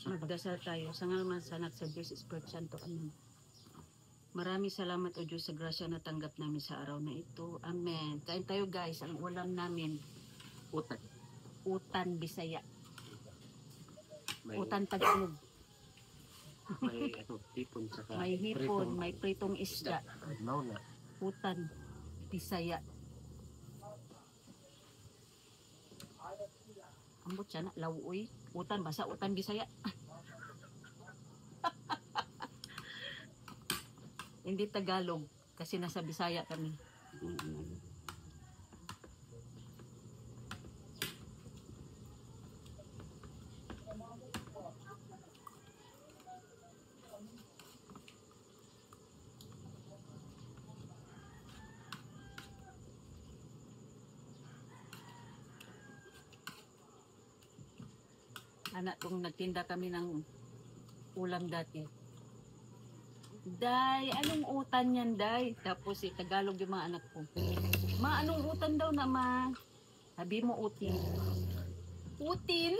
Magdasal tayo. Sa ngalan sa anak sa Diyos, Espiritu Santo. Amen. Maraming salamat o Diyos sa grasya na tanggap namin sa araw na ito. Amen. Kain tayo guys. Ang ulam namin, Utan. utan Bisaya. May, Utan Tagalog. may hipon saka May hipon, may pritong isda. Now na. Utan Bisaya. Ambot siya na, lauoy. Utan, basta utan Bisaya. Hindi Tagalog, kasi nasa Bisaya kami. Anak, kung nagtinda kami ng ulam dati. Day, anong utan yan, Day? Tapos Tagalog yung mga anak ko. Ma, anong utan daw na, ma? Sabi mo, utin. Utin?